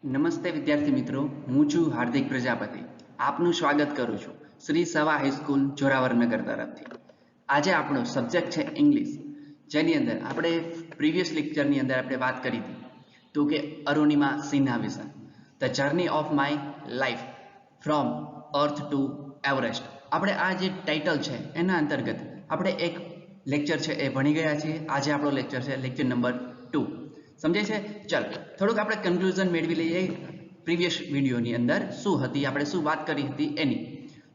નમસ્તે વિદ્યાર્થી મિત્રો, હું છું હાર્દિક પ્રજાપતિ. આપનું સ્વાગત કરું છું શ્રી સવા હાઈસ્કૂલ જોરાવરનગર તરફથી. આજે આપણો સબ્જેક્ટ છે ઇંગ્લિશ, જેની અંદર આપણે પ્રીવિયસ લેક્ચરની અંદર આપણે વાત કરી હતી તો કે અરુણિમા સિન્હા વિશે, the journey of my life from earth two Everest. આપણે આ જે ટાઇટલ છે એના અંતર્ગત આપણે એક લેક્ચર છે એ ભણી ગયા છીએ. આજે આપણો લેક્ચર છે લેક્ચર નંબર 2. સમજે છે? ચાલો થોડુંક આપણે કન્ક્લુઝન મેળવી લઈએ પ્રીવિયસ વિડીયોની અંદર શું હતી, આપણે શું વાત કરી હતી એની.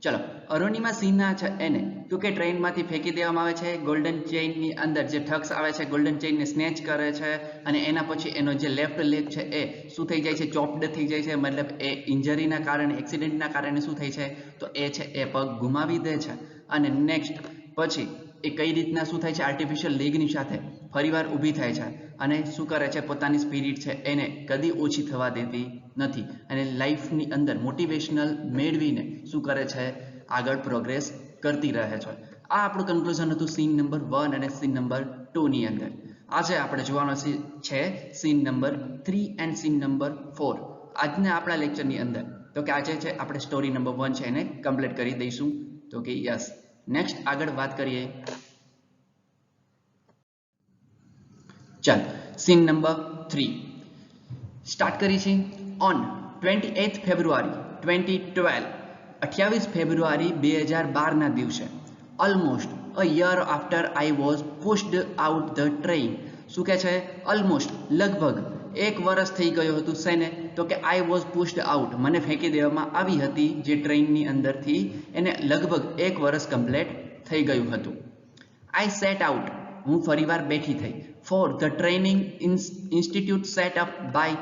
ચલો, અરુણિમા સિન્હા છે એને તો કે ટ્રેનમાંથી ફેંકી દેવામાં આવે છે. ગોલ્ડન ચેઇનની અંદર જે ઠગ્સ આવે છે ગોલ્ડન ચેઇનને સ્નેચ કરે છે અને એના પછી એનો જે લેફ્ટ લેગ છે એ શું થઈ જાય છે, ચોપ્ડ થઈ જાય છે. મતલબ એ ઇન્જરીના કારણે, એક્સિડન્ટના કારણે શું થાય છે તો એ છે એ પગ ગુમાવી દે છે. અને નેક્સ્ટ પછી એ કઈ રીતના શું થાય છે, આર્ટિફિશિયલ લેગની સાથે ફરીવાર ઊભી થાય છે અને શું કરે છે, પોતાની સ્પિરિટ છે એને કદી ઓછી થવા દેતી નથી અને લાઈફની અંદર મોટિવેશનલ મેળવીને શું કરે છે, આગળ પ્રોગ્રેસ કરતી રહે છે. આ આપણું કન્ક્લુઝન હતું સીન નંબર 1 અને સીન નંબર 2 ની અંદર. આજે આપણે જોવાનો છે scene number 3 and scene number 4 આજના આપણા લેક્ચરની અંદર. તો કે આજે છે આપણે સ્ટોરી નંબર 1 છે એને કમ્પ્લીટ કરી દઈશું. તો કે યસ, નેક્સ્ટ આગળ વાત કરીએ. ચાલ, સીન નંબર 3 સ્ટાર્ટ કરી છે. ઓન 28 ફેબ્રુઆરી 2012, 28 ફેબ્રુઆરી 2012 ના દિવસે, almost a year after I was pushed out the train. શું કહે છે? ઓલમોસ્ટ લગભગ એક વર્ષ થઈ ગયું હતું. શેને? તો કે આઈ વોઝ પુશ્ડ આઉટ, મને ફેંકી દેવામાં આવી હતી જે ટ્રેનની અંદરથી, એને લગભગ એક વર્ષ કમ્પ્લીટ થઈ ગયું હતું. આઈ સેટ આઉટ, હું ફરીવાર બેઠી થઈ. For the training institute set up by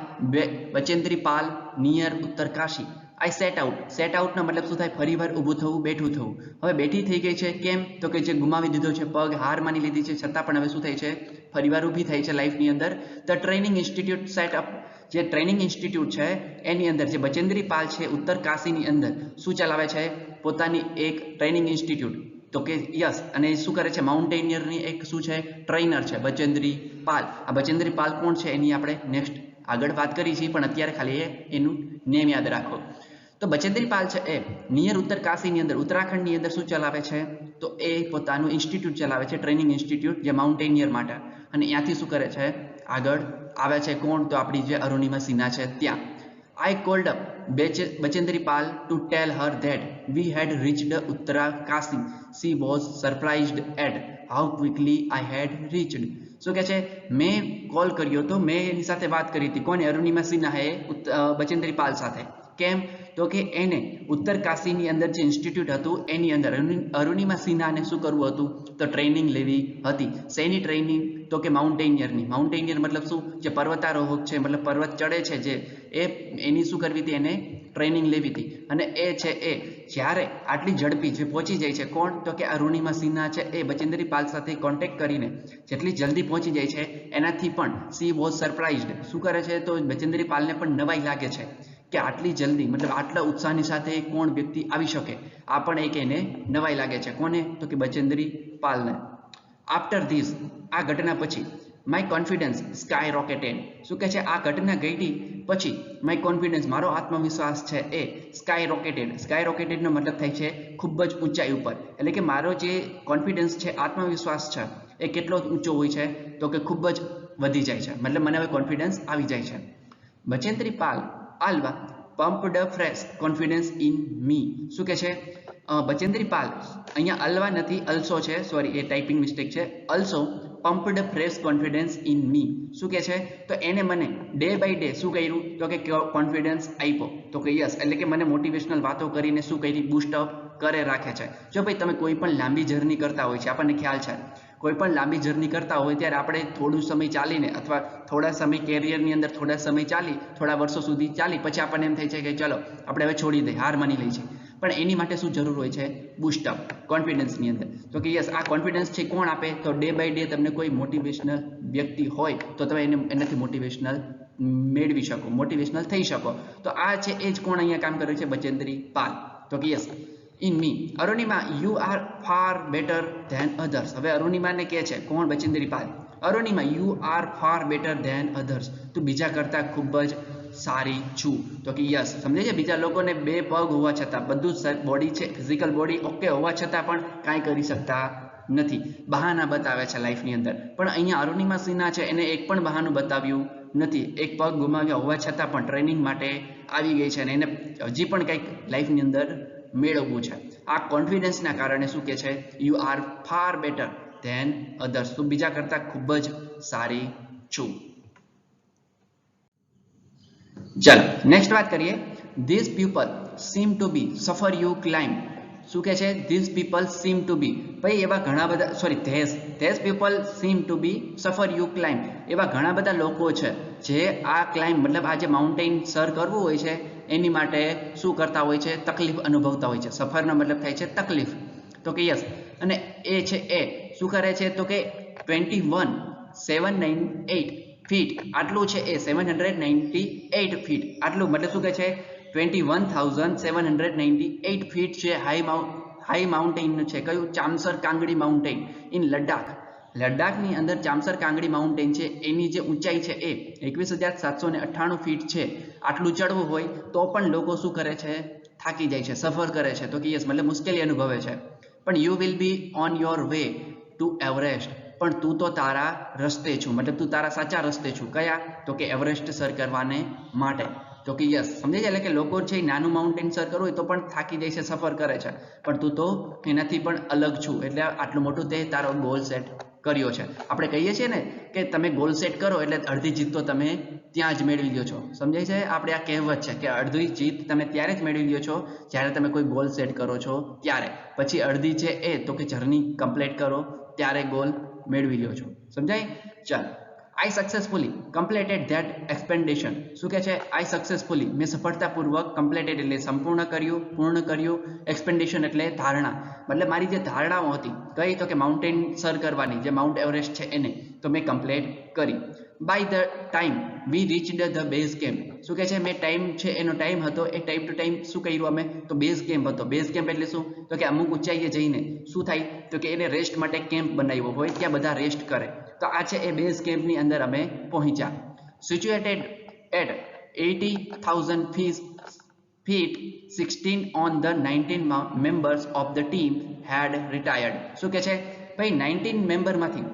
Bachendri Pal near Uttarkashi. I set out, set આઉટનો મતલબ શું થાય? ફરીવાર ઊભું થવું, બેઠું થવું. હવે બેઠી થઈ ગઈ છે, કેમ? તો કે જે ગુમાવી દીધો છે પગ, હાર માની લીધી છે, છતાં પણ હવે શું થાય છે, ફરીવાર ઊભી થાય છે લાઈફની અંદર. The training institute set up, જે ટ્રેનિંગ ઇન્સ્ટિટ્યૂટ છે એની અંદર જે બચેન્દ્રી પાલ છે ઉત્તરકાશીની અંદર શું ચલાવે છે? પોતાની એક ટ્રેનિંગ ઇન્સ્ટિટ્યૂટ. તો કે યસ, અને શું કરે છે? માઉન્ટેનિયરની એક શું છે? ટ્રેનર છે બચેન્દ્રી પાલ. આ બચેન્દ્રી પાલ કોણ છે એની આપણે નેક્સ્ટ આગળ વાત કરી છે, પણ અત્યારે ખાલી એનું નેમ યાદ રાખો. તો બચેન્દ્રી પાલ છે એ નિયર ઉત્તરકાશીની અંદર, ઉત્તરાખંડની અંદર શું ચલાવે છે? તો એ પોતાનું ઇન્સ્ટિટ્યૂટ ચલાવે છે, ટ્રેનિંગ ઇન્સ્ટિટ્યૂટ, જે માઉન્ટેનિયર માટે. અને ત્યાંથી શું કરે છે? આગળ આવે છે કોણ? તો આપણી જે અરુણિમા સિન્હા છે ત્યાં. I called up Bachendri Pal to tell her that we had reached Uttarakanshi. She was surprised at how quickly I had reached. શું કહે છે? મેં કોલ કર્યો તો, મેં એની સાથે વાત કરી હતી. કોને? અરુણિમા સિન્હાએ બચેન્દ્રી પાલ સાથે. કેમ? તો કે એને ઉત્તરકાશીની અંદર જે ઇન્સ્ટિટ્યૂટ હતું એની અંદર અરુણિમા સિન્હાને શું કરવું હતું? તો ટ્રેનિંગ લેવી હતી. શેની ટ્રેનિંગ? તો કે માઉન્ટેનિયરની. માઉન્ટેનિયર મતલબ શું? જે પર્વતારોહક છે, મતલબ પર્વત ચડે છે જે, એની શું કરવી હતી? એને ટ્રેનિંગ લેવી હતી. અને એ છે એ જ્યારે આટલી ઝડપી જે પહોંચી જાય છે, કોણ? તો કે અરુણિમા સિન્હા છે એ બચેન્દ્રી પાલ સાથે કોન્ટેક્ટ કરીને જેટલી જલ્દી પહોંચી જાય છે એનાથી પણ સી વોઝ સરપ્રાઇઝડ. શું કરે છે? તો બચેન્દ્રી પાલને પણ નવાઈ લાગે છે કે આટલી જલ્દી, મતલબ આટલા ઉત્સાહની સાથે કોણ વ્યક્તિ આવી શકે. આ પણ એક એને નવાઈ લાગે છે. કોને? તો કે બચેન્દ્રી પાલને. આફ્ટર ધીસ, આ ઘટના પછી, માય કોન્ફિડન્સ સ્કાય રોકેટેડ. શું કહે છે? આ ઘટના ઘટી પછી માય કોન્ફિડન્સ, મારો આત્મવિશ્વાસ છે એ સ્કાય રોકેટેડ. સ્કાય રોકેટેડનો મતલબ થાય છે ખૂબ જ ઊંચાઈ ઉપર. એટલે કે મારો જે કોન્ફિડન્સ છે, આત્મવિશ્વાસ છે એ કેટલો ઊંચો હોય છે? તો કે ખૂબ જ વધી જાય છે. મતલબ મને હવે કોન્ફિડન્સ આવી જાય છે. Bachendri Pal always pumped fresh confidence in me. શું કહે છે? બચેન્દ્રી પાલ, અહીંયા અલ્વા નથી, અલ્સો છે, સોરી એ ટાઈપિંગ મિસ્ટેક છે. Also pumped fresh confidence in me. શું કહે છે? તો એને મને ડે બાય ડે શું કર્યું? તો કે કોન્ફિડન્સ આપ્યો. તો કે યસ, એટલે કે મને મોટિવેશનલ વાતો કરીને શું કરી? બૂસ્ટઅપ કરે રાખે છે. જો ભાઈ તમે કોઈ પણ લાંબી જર્ની કરતા હોય છે, આપણને ખ્યાલ છે, કોઈ પણ લાંબી જર્ની કરતા હોય ત્યારે આપણે થોડું સમય ચાલીને અથવા થોડા સમય કેરિયરની અંદર થોડા સમય ચાલી, થોડા વર્ષો સુધી ચાલી, પછી આપણને એમ થાય છે કે ચલો આપણે હવે છોડી દઈએ, હાર માની લઈએ છીએ. પણ એની માટે શું જરૂર હોય છે? બૂસ્ટઅપ કોન્ફિડન્સની અંદર. તો કે યસ, આ કોન્ફિડન્સ છે કોણ આપે? તો ડે બાય ડે તમને કોઈ મોટિવેશનલ વ્યક્તિ હોય તો તમે એનાથી મોટિવેશનલ મેળવી શકો, મોટિવેશનલ થઈ શકો. તો આ છે એ જ કોણ અહીંયા કામ કરે છે? બચેન્દ્રી પાલ. તો કે yes, in me Arunima you are far better than others. હવે અરુણિમાને કહે છે કોણ? Bachendri Pal. Arunima you are far better than others, તું બીજા કરતાં ખૂબ જ સારી છું. તો કે યસ, સમજે છે? બીજા લોકોને 2 પગ હોવા છતાં, બધું બોડી છે, ફિઝિકલ બોડી ઓકે હોવા છતાં પણ કાંઈ કરી શકતા નથી, બહાના બતાવે છે લાઈફની અંદર. પણ અહીંયા અરુણિમા સિન્હા છે, એને એક પણ બહાનું બતાવ્યું નથી. એક પગ ગુમાવ્યા હોવા છતાં પણ ટ્રેનિંગ માટે આવી ગઈ છે અને એને હજી પણ કંઈક લાઈફની અંદર મેળવવું છે. આ કોન્ફિડન્સના કારણે શું કહે છે? You are far better than others. તું બીજા કરતાં ખૂબ જ સારી છું. ચાલો નેક્સ્ટ વાત કરીએ. This people seem to be suffer you climb. શું કહે છે? This people seem to be, ભાઈ એવા ઘણા બધા, sorry, these people seem to be suffer you climb. એવા ઘણા બધા લોકો છે જે આ ક્લાઇમ્બ મતલબ આ જે માઉન્ટેન સર કરવું હોય છે એની માટે શું કરતા હોય છે? તકલીફ અનુભવતા હોય છે. સફરનો મતલબ થાય છે તકલીફ. તો કે યસ, અને એ છે એ શું કરે છે? તો કે 21,798 ફીટ આટલું છે એ 798 ફીટ આટલું, મતલબ શું કહે છે? 21,798 ફીટ છે હાઈ માઉન્ટેન છે. કયું? ચામસર કાંગડી માઉન્ટેન ઇન લદ્દાખ. લદ્દાખની અંદર ચામસર કાંગડી માઉન્ટેન છે, એની જે ઊંચાઈ છે એ 21,798 ફીટ છે. આટલું ચડવું હોય તો પણ લોકો શું કરે છે? થાકી જાય છે, સફર કરે છે. તો કે યસ, મતલબ મુશ્કેલી અનુભવે છે. પણ you will be on your way to Everest. પણ તું તો તારા રસ્તે છું, મતલબ તું તારા સાચા રસ્તે છું. કયા? તો કે એવરેસ્ટ સર કરવાને માટે. તો કે યસ, સમજે છે? એટલે કે લોકો છે નાનું માઉન્ટેન સર કરવું હોય તો પણ થાકી જાય છે, સફર કરે છે, પણ તું તો એનાથી પણ અલગ છું. એટલે આટલું મોટું તે તારો ગોલ સેટ કર્યો છે. આપણે કહીએ છીએ ને કે તમે ગોલ સેટ કરો એટલે અડધી જીત તો તમે ત્યાં જ મેળવી લ્યો છો. સમજાય છે? આપણે આ કહેવત છે કે અડધી જીત તમે ત્યારે જ મેળવી લ્યો છો જ્યારે તમે કોઈ ગોલ સેટ કરો છો ત્યારે. પછી અડધી છે એ તો કે જર્ની કમ્પ્લીટ કરો ત્યારે ગોલ મેળવી લ્યો છો. સમજાય? ચાલો. આઈ સક્સેસફુલી કમ્પ્લીટેડ ધેટ એક્સપેન્ડિશન. શું કહે છે? આઈ સક્સેસફુલી, મેં સફળતાપૂર્વક, કમ્પ્લીટેડ એટલે સંપૂર્ણ કર્યું, પૂર્ણ કર્યું, એક્સપેન્ડિશન એટલે ધારણા, મતલબ મારી જે ધારણાઓ હતી કઈ? તો કે માઉન્ટેન સર કરવાની, જે માઉન્ટ એવરેસ્ટ છે એને, તો મેં કમ્પ્લીટ કરી. By the time we reached the base camp. શું કહે છે? મેં ટાઈમ છે એનો ટાઈમ હતો એ ટાઈમ ટુ ટાઈમ શું કર્યું અમે? તો બેઝ કેમ્પ હતો. બેઝ કેમ્પ એટલે શું? તો કે અમુક ઊંચાઈએ જઈને શું થાય? તો કે એને રેસ્ટ માટે કેમ્પ બનાવ્યો હોય, ત્યાં બધા રેસ્ટ કરે. તો આ છે એ બેઝ કેમ્પની અંદર અમે પહોંચ્યા. Situated at 80,000 feet 16 on the 19 members of the team had retired. શું કે છે? ભાઈ 19 મેમ્બરમાંથી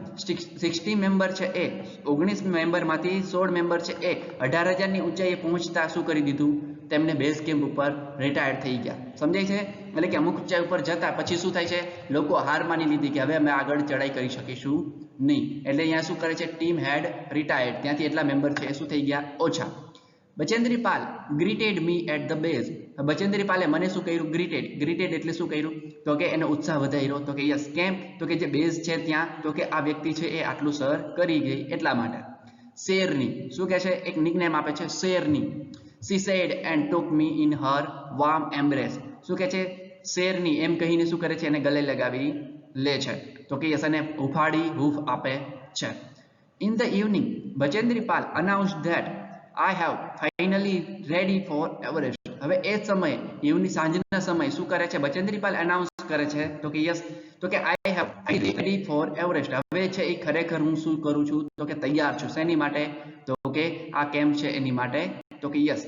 60 મેમ્બર છે એ 19 મેમ્બરમાંથી 16 મેમ્બર છે એ 18,000ની ઊંચાઈએ પહોંચતા શું કરી દીધું? તેમને બેઝ કેમ્પ ઉપર રિટાયર્ડ થઈ ગયા. સમજાય છે? એટલે કે અમુક ઊંચાઈ ઉપર જતા પછી શું થાય છે? લોકો હાર માની લીધી કે હવે અમે આગળ ચડાઈ કરી શકીશું નહીં. એટલે અહીંયા શું કરે છે? Team head retired. ત્યાંથી એટલા મેમ્બર છે એ શું થઈ ગયા? ઓછા. Bachendri Pal greeted me at the base. Bachendri પાલે મને શું કર્યું? ગ્રીટેડ એટલે શું કર્યું? તો કે એનો ઉત્સાહ વધાર્યો. તો કે યસ, કેમ? તો કે જે બેઝ છે ત્યાં, તો કે આ વ્યક્તિ છે એ આટલું સર કરી ગઈ એટલા માટે. શેરની શું કહે છે? એક નિકનેમ આપે છે શેરની. She said and took me in her warm embrace. શું કહે છે? શેરની એમ કહીને શું કરે છે? એને ગલે લગાવી લે છે. તો કે યસ, એને ઉફાડી હૂફ આપે છે. In the evening, Bachendri Pal announced that I have finally ready for Everest. હવે એ જ સમયે એવની સાંજના સમયે શું કરે છે? બચેન્દ્રી પાલ એનાઉન્સ કરે છે તો કે યસ, તો કે I have ready for Everest. હવે છે એ ખરેખર હું શું કરું છું? તો કે તૈયાર છું. શેની માટે? તો કે આ કેમ્પ છે એની માટે. તો કે yes.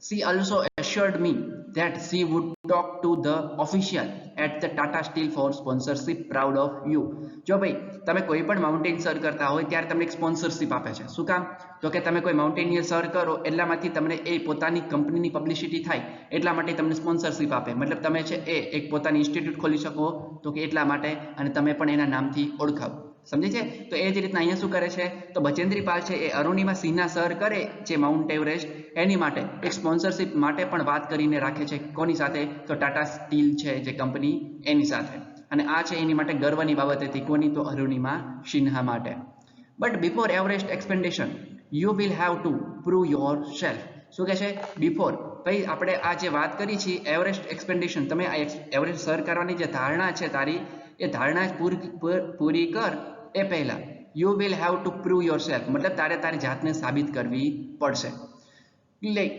She also assured me that she would talk to the official at the Tata Steel for sponsorship. Proud of you. જો ભાઈ તમે કોઈ પણ માઉન્ટેન સર કરતા હોય ત્યારે તમને એક સ્પોન્સરશિપ આપે છે. શું કામ? તો કે તમે કોઈ માઉન્ટેનિયર સર કરો એટલામાંથી તમને એ પોતાની કંપનીની પબ્લિસિટી થાય એટલા માટે તમને સ્પોન્સરશિપ આપે. મતલબ તમે છે એ એક પોતાની ઇન્સ્ટિટ્યૂટ ખોલી શકો તો કે એટલા માટે, અને તમે પણ એના નામથી ઓળખાવ. સમજે છે? તો એ જ રીતના અહીંયા શું કરે છે? તો બચેન્દ્રી પાલ છે એ અરુણિમા સિન્હા સર કરે જે માઉન્ટ એવરેસ્ટ એની માટે એક સ્પોન્સરશિપ માટે પણ વાત કરીને રાખે છે. કોની સાથે? તો ટાટા સ્ટીલ છે જે કંપની એની સાથે. અને આ છે એની માટે ગર્વની બાબત હતી. કોની? તો અરુણિમા સિન્હા માટે. But before Everest expedition you will have to prove yourself. શું કહે છે? બિફોર, ભાઈ આપણે આ જે વાત કરી છે એવરેસ્ટ એક્સપેન્ડિશન, તમે આ એવરેસ્ટ સર કરવાની જે ધારણા છે તારી, એ ધારણા પૂરી કર એ પહેલા you will have to prove yourself, મતલબ તારે તારી જાતને સાબિત કરવી પડશે. Like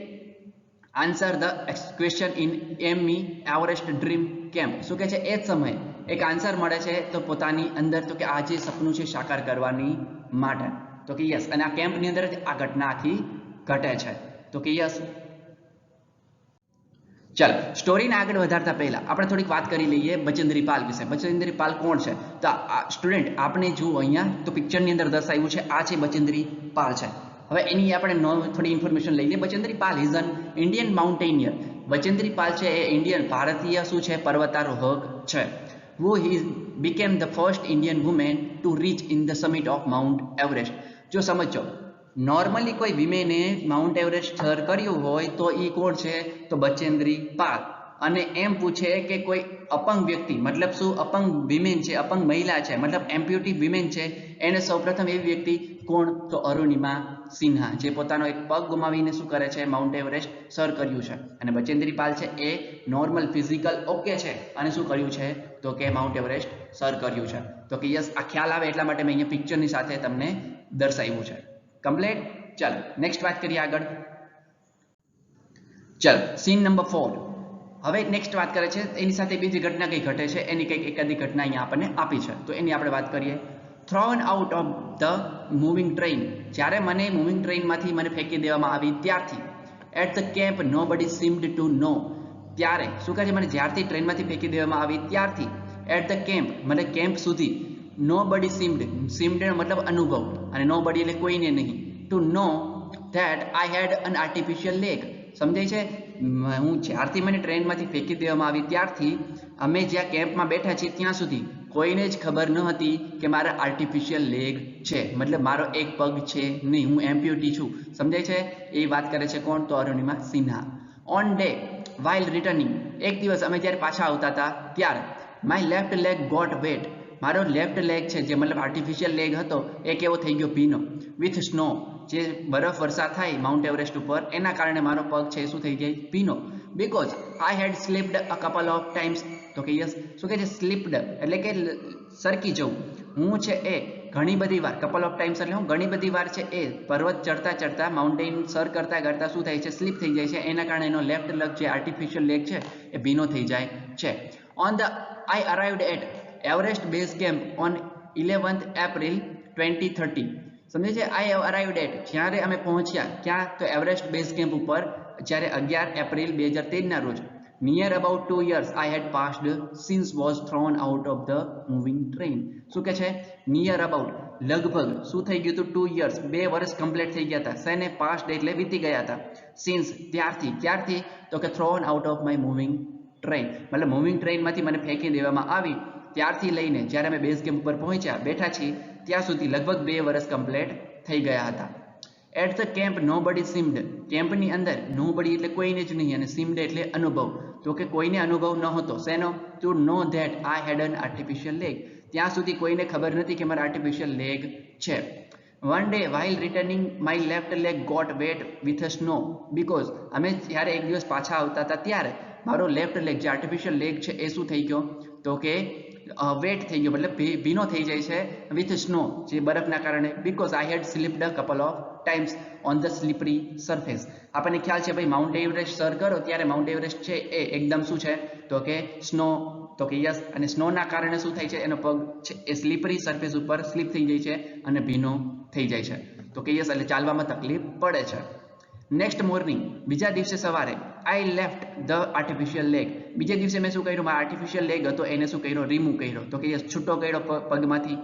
answer the question in એમી એવરેસ્ટ ડ્રીમ કેમ્પ. શું કહે છે? એ જ સમયે એક આન્સર મળે છે તો પોતાની અંદર, તો કે આ જે સપનું છે સાકાર કરવાની માટે. તો કે યસ, અને આ કેમ્પની અંદર જ આ ઘટના આખી ઘટે છે. તો કે યસ. ચાલો સ્ટોરીને આગળ વધારતા પહેલા આપણે થોડીક વાત કરી લઈએ બચેન્દ્રી પાલ વિશે. બચેન્દ્રી પાલ કોણ છે? તો સ્ટુડન્ટ આપણે જુઓ અહીંયા તો પિક્ચરની અંદર દર્શાવ્યું છે આ છે બચેન્દ્રી પાલ છે. હવે એની આપણે થોડી ઇન્ફોર્મેશન લઈ લઈએ. Bachendri Pal is an Indian mountaineer. Bachendri Pal છે એ ઇન્ડિયન ભારતીય શું છે પર્વતારોહક છે. who he became the first Indian woman to reach in the summit of Mount Everest. જો સમજો નોર્મલી કોઈ વિમેને માઉન્ટ એવરેસ્ટ સર કર્યું હોય તો એ કોણ છે? તો બચેન્દ્રી પાલ. અને એમ પૂછે કે કોઈ અપંગ વ્યક્તિ મતલબ શું અપંગ વિમેન છે, અપંગ મહિલા છે, મતલબ એમ્પ્યુટી વિમેન છે, એને સૌપ્રથમ એવી વ્યક્તિ કોણ? તો અરુણિમા સિન્હા, જે પોતાનો એક પગ ગુમાવીને શું કરે છે? માઉન્ટ એવરેસ્ટ સર કર્યું છે. અને બચેન્દ્રી પાલ છે એ નોર્મલ ફિઝિકલ ઓકે છે અને શું કર્યું છે? તો કે માઉન્ટ એવરેસ્ટ સર કર્યું છે. તો કે યસ, આ ખ્યાલ આવે એટલા માટે મેં અહીંયા પિક્ચરની સાથે તમને દર્શાવ્યું છે. કમ્પ્લીટ. ચાલો નેક્સ્ટ વાત કરીએ આગળ. ચાલો સીન નંબર 4. હવે નેક્સ્ટ વાત કરે છે એની સાથે બીજી ઘટના કઈ ઘટે છે એની કંઈક એકાદી ઘટના અહીંયા આપણને આપી છે તો એની આપણે વાત કરીએ. Thrown out of the moving train. જ્યારે મને મૂવિંગ ટ્રેનમાંથી મને ફેંકી દેવામાં આવી ત્યારથી એટ ધ કેમ્પ નો બડી સીમ્ડ ટુ નો. ત્યારે શું કહે છે? મને જ્યારથી ટ્રેનમાંથી ફેંકી દેવામાં આવી ત્યારથી એટ ધ કેમ્પ મને કેમ્પ સુધી નો બડી સીમ્ડ. સીમ્ડ મતલબ અનુભવ અને નો બડી એટલે કોઈને નહીં. To know that I had an artificial leg. સમજાય છે? હું જ્યારથી મને ટ્રેનમાંથી ફેંકી દેવામાં આવી ત્યારથી અમે જ્યાં કેમ્પમાં બેઠા છીએ ત્યાં સુધી કોઈને જ ખબર ન હતી કે મારા આર્ટિફિશિયલ લેગ છે, મતલબ મારો એક પગ છે નહીં, હું એમ્પ્યુટી છું. સમજાય છે? એ વાત કરે છે કોણ? તો Arunima Sinha. One day while returning. એક દિવસ અમે જ્યારે પાછા આવતા હતા ત્યારે my left leg got wet. મારો લેફ્ટ લેગ છે જે મતલબ આર્ટિફિશિયલ લેગ હતો એ કેવો થઈ ગયો? ભીનો. With snow. જે બરફ વર્ષા થાય માઉન્ટ એવરેસ્ટ ઉપર એના કારણે મારો પગ છે શું થઈ જાય? ભીનો. Because I had slipped a couple of times. તો કે યસ, શું કહે છે? સ્લીપ્ડ એટલે કે સરકી જવું. હું છે એ ઘણી બધી વાર, કપલ ઓફ ટાઈમ્સ એટલે હું ઘણી બધી વાર છે એ પર્વત ચડતા ચડતા માઉન્ટેન સર કરતા કરતા શું થાય છે? સ્લીપ થઈ જાય છે. એના કારણે એનો લેફ્ટ લેગ જે આર્ટિફિશિયલ લેગ છે એ ભીનો થઈ જાય છે. On the I arrived at Everest base camp on 11th April 2030. સમજે છે? આઈ અરાઇવ્ડ એટ જ્યારે અમે પહોંચ્યા ક્યાં? તો એવરેસ્ટ બેઝ કેમ્પ ઉપર જ્યારે 11 એપ્રિલ 2013ના રોજ. Near about 2 years I had passed since was thrown out of the moving train. શું કે છે? નિયર અબાઉટ લગભગ શું થઈ ગયું હતું? 2 years 2 વર્ષ કમ્પ્લીટ થઈ ગયા હતા. શેને? પાસ્ટ એટલે વીતી ગયા હતા. સિન્સ ત્યારથી. ક્યારથી? તો કે thrown out of my moving train. મતલબ મૂવિંગ ટ્રેનમાંથી મને ફેંકી દેવામાં આવી ત્યારથી લઈને જ્યારે અમે બેઝ કેમ્પ ઉપર પહોંચ્યા બેઠા છીએ ત્યાં સુધી લગભગ 2 વર્ષ કમ્પ્લીટ થઈ ગયા હતા. એટ ધ કેમ્પ નો બડી સીમ્ડ. કેમ્પની અંદર નો બડી એટલે કોઈને જ નહીં અને સીમ્ડ એટલે અનુભવ. તો કે કોઈને અનુભવ ન હતો. શેનો? To know that I had an artificial leg. ત્યાં સુધી કોઈને ખબર નથી કે મારા આર્ટિફિશિયલ લેગ છે. One day while returning my left leg got wet with snow. Because અમે જ્યારે એક દિવસ પાછા આવતા હતા ત્યારે મારો લેફ્ટ લેગ જે આર્ટિફિશિયલ લેગ છે એ શું થઈ ગયો? તો કે વેટ થઈ ગયો, મતલબ ભીનો થઈ જાય છે વિથ સ્નો જે બરફના કારણે. Because I had slipped a couple of times on the slippery surface. આપણને ખ્યાલ છે ભાઈ માઉન્ટ એવરેસ્ટ સર કરો ત્યારે માઉન્ટ એવરેસ્ટ છે એ એકદમ શું છે? તો કે સ્નો. તો કે યસ, અને સ્નોના કારણે શું થાય છે? એનો પગ છે એ સ્લીપરી સરફેસ ઉપર સ્લીપ થઈ જાય છે અને ભીનો થઈ જાય છે. તો કે યસ, એટલે ચાલવામાં તકલીફ પડે છે. નેક્સ્ટ મોર્નિંગ, બીજા દિવસે સવારે I left the artificial leg. બીજા દિવસે મેં શું કર્યું? મારા આર્ટિફિશિયલ લેગ હતો એને શું કર્યો? રિમૂવ કર્યો. તો કે યસ, છૂટો કર્યો પગમાંથી.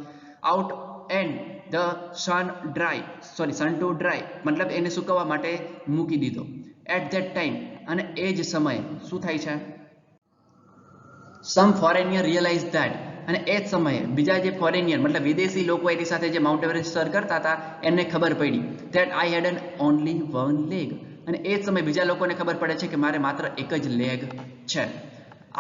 Out and the sun to dry, મતલબ એને સુકવવા માટે મૂકી દીધો. એટ ધેટ ટાઈમ, અને એ જ સમયે શું થાય છે? સમ ફોરેનિયર રિયલાઇઝ ધેટ. અને એ જ સમયે બીજા જે ફોરેનિયર મતલબ વિદેશી લોકો એની સાથે જે માઉન્ટ એવરેસ્ટ સર કરતા હતા એમને ખબર પડી that I had an only one leg. અને એ જ સમયે બીજા લોકોને ખબર પડે છે કે મારે માત્ર એક જ લેગ છે.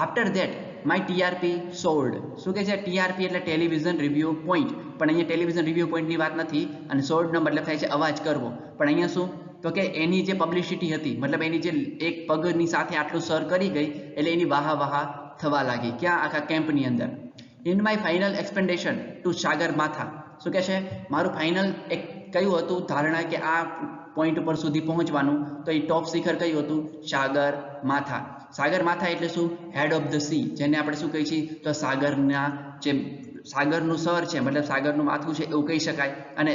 After that my TRP sold. શું કે છે? ટીઆરપી એટલે ટેલિવિઝન રિવ્યુ પોઈન્ટ, પણ અહીંયા ટેલિવિઝન રિવ્યુ પોઈન્ટની વાત નથી અને સોલ્ડનો મતલબ થાય છે અવાજ કરવો. પણ અહીંયા શું? તો કે એની જે પબ્લિસિટી હતી, મતલબ એની જે એક પગની સાથે આટલું સર કરી ગઈ એટલે એની વાહ થવા લાગી. ક્યાં? આખા કેમ્પની અંદર. ઇન માય ફાઇનલ એક્સપેન્ડેશન ટુ સાગર માથા. શું કહે છે? મારું ફાઇનલ એક કયું હતું ધારણા કે આ પોઈન્ટ ઉપર સુધી પહોંચવાનું? તો એ ટોપ શિખર કયું હતું? સાગર માથા. સાગર માથા એટલે શું? હેડ ઓફ ધ સી, જેને આપણે શું કહીએ છીએ? તો સાગરના જે સાગરનું સર છે, મતલબ સાગરનું માથું છે એવું કહી શકાય. અને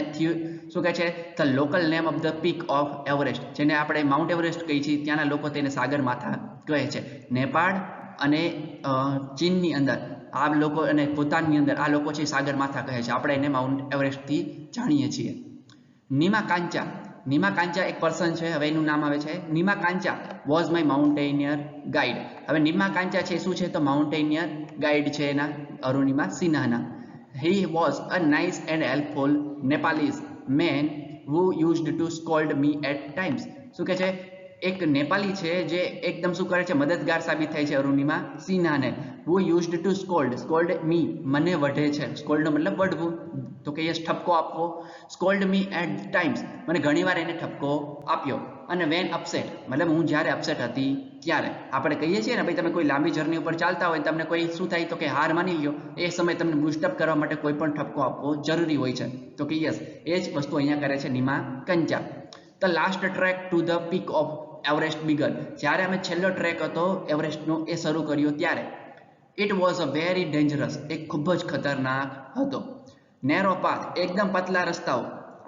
શું કહે છે, the local name of the peak of Everest, જેને આપણે માઉન્ટ એવરેસ્ટ કહીએ છીએ, ત્યાંના લોકો તેને સાગર માથા કહે છે. નેપાળ અને ચીનની અંદર આ લોકો અને ભૂતાનની અંદર આ લોકો છે સાગર માથા કહે છે. આપણે એને માઉન્ટ એવરેસ્ટથી જાણીએ છીએ. નીમા કાંચા, નીમા કાંચા એક પર્સન છે. હવે એનું નામ આવે છે Nima Kancha was my mountaineer guide. હવે નીમા કાંચા છે શું છે, તો માઉન્ટેનિયર ગાઈડ છે એના અરુણિમા સિન્હાના. He was a nice and helpful Nepalese man who used to scold me at times. શું કહે છે, એક નેપાલી છે જે એકદમ શું કરે છે, મદદગાર સાબિત થાય છે અરુણિમા સિન્હાને. હુ યુઝડ ટુ સ્કોલ્ડ મી, મને વઢે છે. સ્કોલ્ડનો મતલબ વઢવું, તો કે યસ ઠપકો આપવો. સ્કોલ્ડ મી એટ ટાઈમ્સ, મને ઘણીવાર એને ઠપકો આપ્યો. અને વેન અપસેટ, મતલબ હું જ્યારે અપસેટ હતી ત્યારે. આપણે કહીએ છીએ ને ભાઈ, તમે કોઈ લાંબી જર્ની ઉપર ચાલતા હોય, તમને કોઈ શું થાય તો કે હાર માની લ્યો, એ સમયે તમને બૂસ્ટઅપ કરવા માટે કોઈ પણ ઠપકો આપવો જરૂરી હોય છે. તો કે યસ એ જ વસ્તુ અહીંયા કરે છે Nima Kancha. The last trek to the peak of Everest began, જ્યારે અમે છેલ્લો ટ્રેક હતો એવરેસ્ટનો એ શરૂ કર્યો ત્યારે. It was a very dangerous, એ ખૂબ જ ખતરનાક હતો. નેરો પાથ, એકદમ પતલા રસ્તાઓ.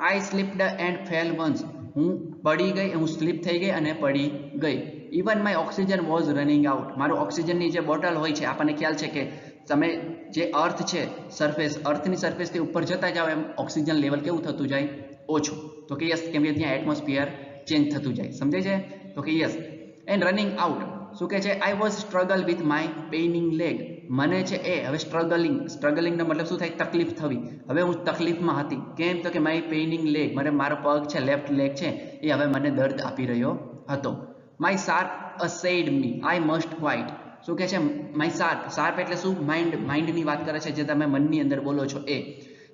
I slipped and fell once, હું પડી ગઈ, હું સ્લીપ થઈ ગઈ અને પડી ગઈ. Even my oxygen was running out, મારું ઓક્સિજનની જે બોટલ હોય છે, આપણને ખ્યાલ છે કે તમે જે અર્થ છે સરફેસ, અર્થની સરફેસથી ઉપર જતા જાઓ એમ ઓક્સિજન લેવલ કેવું થતું જાય, ઓછું. તો કે યસ, કેમ કે ત્યાં એટમોસ્ફિયર ચેન્જ થતું જાય, સમજાય છે. તો કે યસ એન્ડ રનિંગ આઉટ, શું કહે છે, I was struggle with my paining leg, મને છે એ હવે સ્ટ્રગલિંગનો મતલબ શું થાય, તકલીફ થવી. હવે હું તકલીફમાં હતી. કેમ, તો કે માય પેઇનિંગ લેગ, મને મારો પગ છે, લેફ્ટ લેગ છે એ હવે મને દર્દ આપી રહ્યો હતો. My sherpa asked me I must quit, શું કહે છે, માય શાર્પ એટલે શું, માઇન્ડની વાત કરે છે, જે તમે મનની અંદર બોલો છો એ.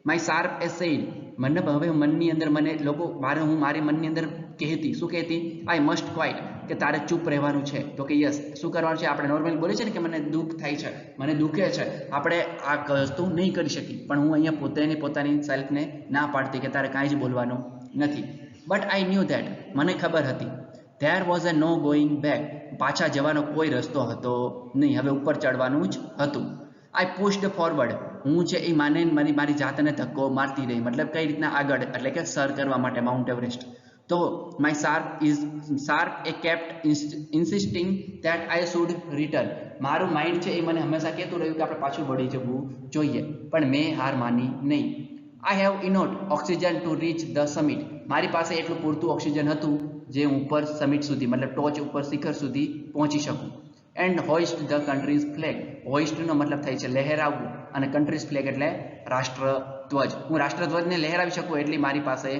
માય શાર્પ એસેડ, મને હવે મનની અંદર મને લોકો હું મારી મનની અંદર કહેતી, શું કહેતી, આઈ મસ્ટ ક્વાઇટ, કે તારે ચૂપ રહેવાનું છે. તો કે યસ શું કરવાનું છે, આપણે નોર્મલી બોલીએ છીએ ને કે મને દુઃખ થાય છે, મને દુખે છે, આપણે આ વસ્તુ નહીં કરી શકી, પણ હું અહીંયા પોતાની સેલ્ફને ના પાડતી કે તારે કાંઈ જ બોલવાનું નથી. બટ આઈ ન્યૂ ધેટ, મને ખબર હતી. There was a no going back, પાછા જવાનો કોઈ રસ્તો હતો નહીં, હવે ઉપર ચડવાનું જ હતું. આઈ પુશ્ડ ફોરવર્ડ, હું છે એ મારી જાતને ધક્કો મારતી રહી, મતલબ કઈ રીતના આગળ, એટલે કે સર કરવા માટે માઉન્ટ એવરેસ્ટ. તો માય શાર્પ એ kept insisting that I should return, મારું માઇન્ડ છે એ મને હંમેશા કહેતું રહ્યું કે આપણે પાછું વળી જવું જોઈએ, પણ મેં હાર માની નહીં. I have enough oxygen to reach the summit, મારી પાસે એટલું પૂરતું ઓક્સિજન હતું જે હું ઉપર સમિટ સુધી, મતલબ ટોચ ઉપર શિખર સુધી પહોંચી શકું. And hoist the country's flag, હોઇસ્ટનો મતલબ થાય છે લહેરાવવું, અને કન્ટ્રીઝ ફ્લેગ એટલે રાષ્ટ્રધ્વજ, હું રાષ્ટ્રધ્વજને લહેરાવી શકું એટલી મારી પાસે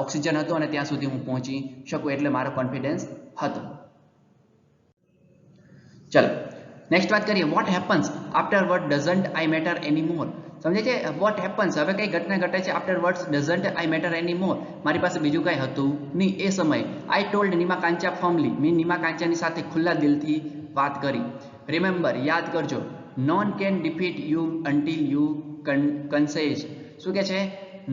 ઓક્સિજન હતો અને ત્યાં સુધી હું પહોંચી શકું, એટલે મારો કોન્ફિડન્સ હતો. ચલો નેક્સ્ટ વાત કરીએ. What happens afterward doesn't I matter any more, સમજે છે. વોટ હેપન્સ, હવે કઈ ઘટના ઘટે છે, આફ્ટરવર્ડ્સ ડઝન્ટ આઈ મેટર એની મોર, મારી પાસે બીજું કાંઈ હતું નહીં એ સમયે. આઈ ટોલ્ડ નીમા કાંચા ફર્મલી, મેં નીમા કાંચાની સાથે ખુલ્લા દિલથી વાત કરી. રિમેમ્બર, યાદ કરજો, none can defeat you until you concede, શું કે છે,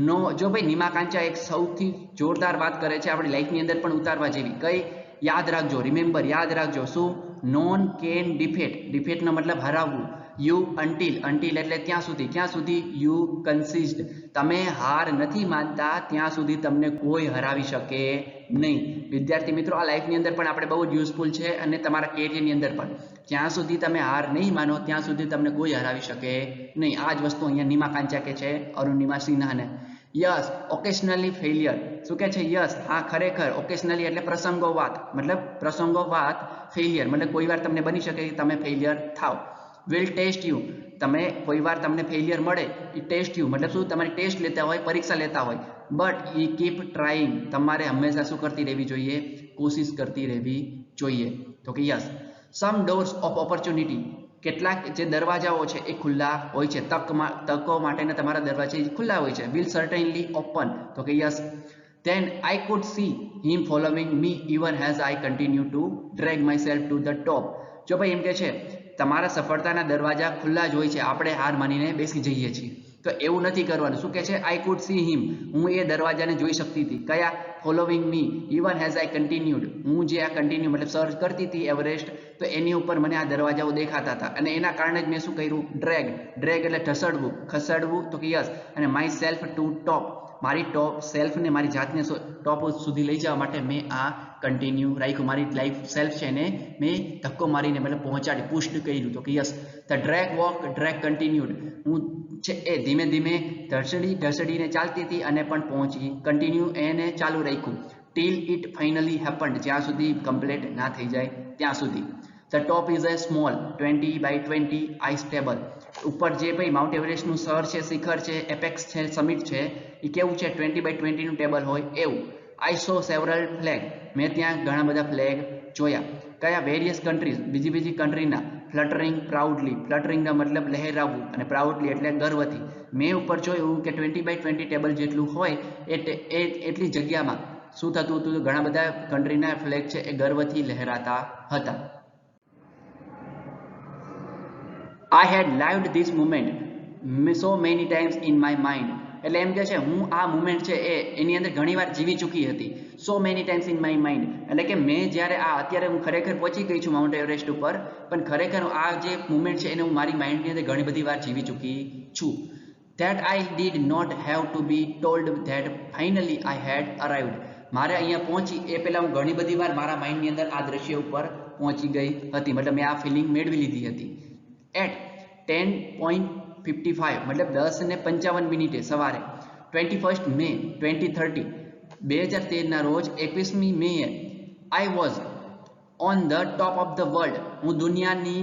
નો, જો ભાઈ નીમા કાંચા એક સૌથી જોરદાર વાત કરે છે આપણી લાઈફની અંદર પણ ઉતારવા જેવી. કઈ, યાદ રાખજો, રિમેમ્બર યાદ રાખજો, શું, નોન કેન ડિફીટનો મતલબ હરાવવું, યુ અન્ટિલ એટલે ત્યાં સુધી, ક્યાં સુધી, યુ કન્સિસ્ડ, તમે હાર નથી માનતા ત્યાં સુધી તમને કોઈ હરાવી શકે નહીં. વિદ્યાર્થી મિત્રો, આ લાઈફની અંદર પણ આપણે બહુ જ યુઝફુલ છે, અને તમારા કેરિયરની અંદર પણ, જ્યાં સુધી તમે હાર નહીં માનો ત્યાં સુધી તમને કોઈ હરાવી શકે નહીં. આ જ વસ્તુ અહીંયા નીમા કાંચા કે છે અરુણિમા સિન્હાને. યસ ઓકેશનલી ફેલિયર, શું કે છે, યસ હા ખરેખર, ઓકેશનલી એટલે પ્રસંગોપાત, મતલબ પ્રસંગોપાત, ફેલિયર મતલબ કોઈ વાર તમને બની શકે કે તમે ફેલિયર થાવ. વિલ ટેસ્ટ યુ, તમે કોઈ વાર તમને ફેલિયર મળે, એ ટેસ્ટ યુ મતલબ શું, તમારી ટેસ્ટ લેતા હોય, પરીક્ષા લેતા હોય, બટ ઈ કીપ ટ્રાઇંગ, તમારે હંમેશા શું કરતી રહેવી જોઈએ, કોશિશ કરતી રહેવી જોઈએ. તો કે yes some doors of opportunity, કેટલાક જે દરવાજાઓ છે એ ખુલ્લા હોય છે, તકો માટેના તમારા દરવાજા ખુલ્લા હોય છે. વિલ સર્ટેનલી ઓપન, તો કે yes. Then I could see him following me even as I continue to drag myself to the top. જો ભાઈ એમ કે છે તમારા સફળતાના દરવાજા ખુલ્લા જ હોય છે, આપણે હાર માનીને બેસી જઈએ છીએ. તો તો એવું નથી કરવાનું. શું કહે છે? આઈ કુડ સી હિમ, હું એ દરવાજાને જોઈ શકતી હતી. કયા? Following me even has I continued, હું જે આ કન્ટિન્યુ મતલબ સર્ચ કરતી હતી એવરેસ્ટ, તો એની ઉપર મને આ દરવાજાઓ દેખાતા હતા અને એના કારણે જ મેં શું કર્યું? ડ્રેગ એટલે ઢસડવું, ખસેડવું, તો કે યસ. અને માય સેલ્ફ ટુ ટોપ, મારી ટોપ સેલ્ફને, મારી જાતને ટોપ સુધી લઈ જવા માટે મેં આ કન્ટિન્યુ રાખ્યું. મારી લાઈફ સેલ્ફ છે એને મેં ધક્કો મારીને મતલબ પહોંચાડી, પુષ્ટ કર્યું. તો કે યસ, ધ ડ્રેગ કન્ટિન્યુડ, હું છે એ ધીમે ધીમે ઢસડીને ચાલતી હતી અને પણ પહોંચી. કન્ટિન્યુ એને ચાલુ રાખ્યું ટીલ ઇટ ફાઇનલી હેપન્ડ, જ્યાં સુધી કમ્પ્લીટ ના થઈ જાય ત્યાં સુધી. The top is a small 20x20 ice table, ઉપર જે ભાઈ માઉન્ટ એવરેસ્ટનું સર છે, શિખર છે, એપેક્સ છે, સમિટ છે, એ કેવું છે? 20x20નું ટેબલ હોય એવું. આઈ સો સેવરલ ફ્લેગ, મેં ત્યાં ઘણા બધા ફ્લેગ જોયા. કયા? વેરિયસ કન્ટ્રીઝ, બીજી કન્ટ્રીના. ફ્લટરિંગ પ્રાઉડલી, ફ્લટરિંગનો મતલબ લહેરાવવું અને પ્રાઉડલી એટલે ગર્વથી. મેં ઉપર જોયું કે 20x20 ટેબલ જેટલું હોય એ એટલી જગ્યામાં શું થતું હતું? ઘણા બધા કન્ટ્રીના ફ્લેગ છે એ ગર્વથી લહેરાતા હતા. I had lived this moment so many times in my mind, એટલે એમ કે છે હું આ મુમેન્ટ છે એ એની અંદર ઘણીવાર જીવી ચૂકી હતી. સો many times in my mind, એટલે કે મેં જ્યારે અત્યારે હું ખરેખર પહોંચી ગઈ છું માઉન્ટ એવરેસ્ટ ઉપર, પણ ખરેખર આ જે મુમેન્ટ છે એને હું મારી માઇન્ડની અંદર ઘણી બધી વાર જીવી ચૂકી છું. That I did not have to be told that finally I had arrived, મારે અહીંયા પહોંચી એ પહેલાં હું ઘણી બધી વાર મારા માઇન્ડની અંદર આ દ્રશ્ય ઉપર પહોંચી ગઈ હતી, મતલબ મેં આ ફિલિંગ મેળવી લીધી હતી. એટ 10:55 મતલબ 10:55 સવારે 21 મે 2013 2013ના રોજ 21મી મેએ I was on the top of the world, હું દુનિયાની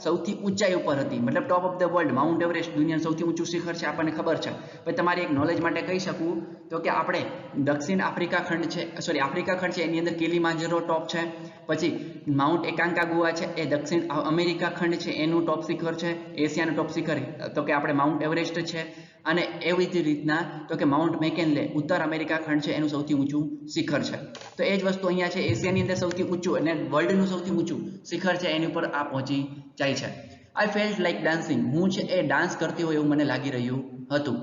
સૌથી ઊંચાઈ ઉપર હતી. મતલબ top of the world, Mount Everest દુનિયાનું સૌથી ઊંચું શિખર છે, આપણને ખબર છે. પછી તમારી એક નોલેજ માટે કહી શકું તો કે આપણે દક્ષિણ આફ્રિકા ખંડ છે, આફ્રિકા ખંડ છે એની અંદર કિલીમાંજરો ટોપ છે. પછી માઉન્ટ એકાંકાગુઆ છે એ દક્ષિણ અમેરિકા ખંડ છે એનું ટોપ શિખર છે. એશિયાનું ટોપ શિખર તો કે આપણે માઉન્ટ એવરેસ્ટ છે. અને એવી જ રીતના તો કે માઉન્ટ મેકેન્લે ઉત્તર અમેરિકા ખંડ છે એનું સૌથી ઊંચું શિખર છે. તો એ જ વસ્તુ અહીંયા છે, એશિયાની અંદર સૌથી ઊંચું અને વર્લ્ડનું સૌથી ઊંચું શિખર છે એની ઉપર આ પહોંચી જાય છે. આઈ ફેલ્ટ લાઈક ડાન્સિંગ, હું છે એ ડાન્સ કરતી હોય એવું મને લાગી રહ્યું હતું.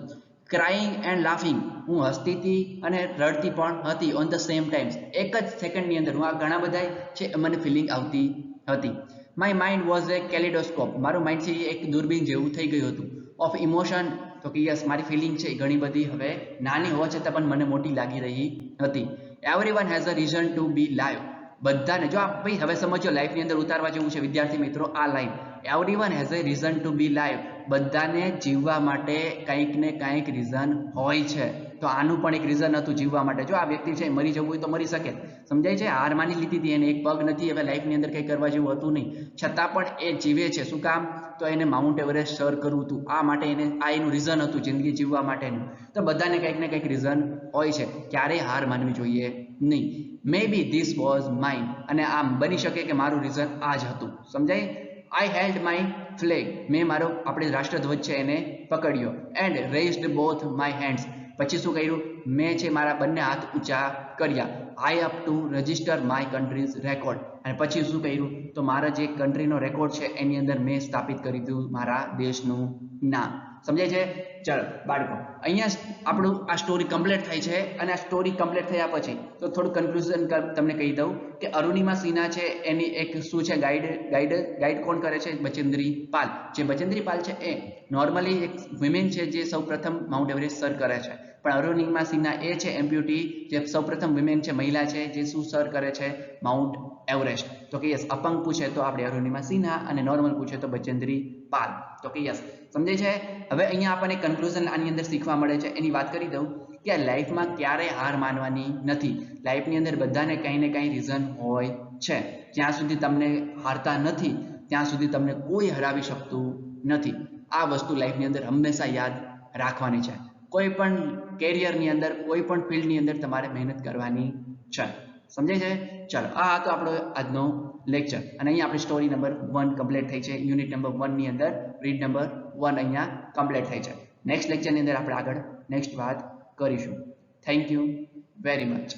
ક્રાઇંગ એન્ડ લાફિંગ, હું હસતી હતી અને રડતી પણ હતી ઓન ધ સેમ ટાઈમ્સ, એક જ સેકન્ડની અંદર. હું આ ઘણા બધા છે મને ફિલિંગ આવતી હતી. My mind was A kaleidoscope, મારું માઇન્ડ છે એક દૂરબીન જેવું થઈ ગયું હતું. ઓફ ઇમોશન, તો કે યસ મારી ફિલિંગ છે ઘણી બધી હવે નાની હોવા છતાં પણ મને મોટી લાગી રહી હતી. Everyone has a reason to be live, બધાને જો આ ભાઈ હવે સમજો લાઈફની અંદર ઉતારવા જેવું છે વિદ્યાર્થી મિત્રો આ line. Everyone has a reason to be live, બધાને જીવવા માટે કંઈક ને કંઈક રીઝન હોય છે. તો આનું પણ એક રીઝન હતું જીવવા માટે. જો આ વ્યક્તિ છે મરી જવું હોય તો મરી શકે, સમજાય છે. હાર માની લીધી હતી એને, એક પગ નથી, હવે લાઈફની અંદર કંઈ કરવા જેવું હતું નહીં, છતાં પણ એ જીવે છે. શું કામ? તો એને માઉન્ટ એવરેસ્ટ સર કરવું હતું, આ માટે એને આ એનું રીઝન હતું જિંદગી જીવવા માટેનું. તો બધાને કંઈક ને કંઈક રીઝન હોય છે, ક્યારેય હાર માનવી જોઈએ નહીં. મે બી ધીસ વોઝ માઇન, અને આમ બની શકે કે મારું રીઝન આ જ હતું, સમજાય. આઈ હેલ્ડ માય ફ્લેગ, મેં મારો આપણે રાષ્ટ્રધ્વજ છે એને પકડ્યો. એન્ડ રેઇઝડ બોથ માય હેન્ડ્સ, પછી શું કર્યું? મેં છે મારા બંને હાથ ઊંચા કર્યા. I up to register my country's record, અને પછી શું કર્યું? તો મારા જે કન્ટ્રીનો રેકોર્ડ છે એની અંદર મેં સ્થાપિત કરી દીધું મારા દેશનું નામ. સમજાય છે? ચલો બાળકો, અહીંયા આપણું આ સ્ટોરી કમ્પ્લીટ થાય છે. અને આ સ્ટોરી કમ્પ્લીટ થયા પછી તો થોડું કન્ક્લુઝન તમને કહી દઉં કે અરુણિમા સિન્હા છે એની એક શું છે ગાઈડ કોણ કરે છે? બચેન્દ્રી પાલ. જે બચેન્દ્રી પાલ છે એ નોર્મલી એક વિમેન છે જે સૌ પ્રથમ માઉન્ટ એવરેસ્ટ સર કરે છે. પણ અરુણિમા સિન્હા એ છે એમ્પ્યુટી જે સૌ પ્રથમ વિમેન છે, મહિલા છે જે શું સર કરે છે? Mount Everest. તો કે યસ, અપંગ પૂછે તો આપણે અરુણિમા સિન્હા અને નોર્મલ પૂછે તો બચેન્દ્રી પાલ. તો કે યસ, સમજે છે. હવે અહીંયા આપણને કન્ક્લુઝન આની અંદર શીખવા મળે છે, એની વાત કરી દઉં કે લાઈફમાં ક્યારેય હાર માનવાની નથી. લાઈફની અંદર બધાને કંઈ ને કંઈ રીઝન હોય છે. જ્યાં સુધી તમને હારતા નથી ત્યાં સુધી તમને કોઈ હરાવી શકતું નથી. આ વસ્તુ લાઈફની અંદર હંમેશા યાદ રાખવાની છે. કોઈ પણ કેરિયરની અંદર, કોઈ પણ ફિલ્ડની અંદર તમારે મહેનત કરવાની છે, સમજાય છે. ચાલો, આ હતો આપણો આજનો લેક્ચર, અને અહીંયા આપણી સ્ટોરી નંબર 1 કમ્પ્લીટ થઈ છે. યુનિટ નંબર 1 ની અંદર રીડ નંબર 1 અહીંયા કમ્પ્લીટ થઈ છે. નેક્સ્ટ લેક્ચરની અંદર આપણે આગળ નેક્સ્ટ વાત કરીશું. Thank you very much.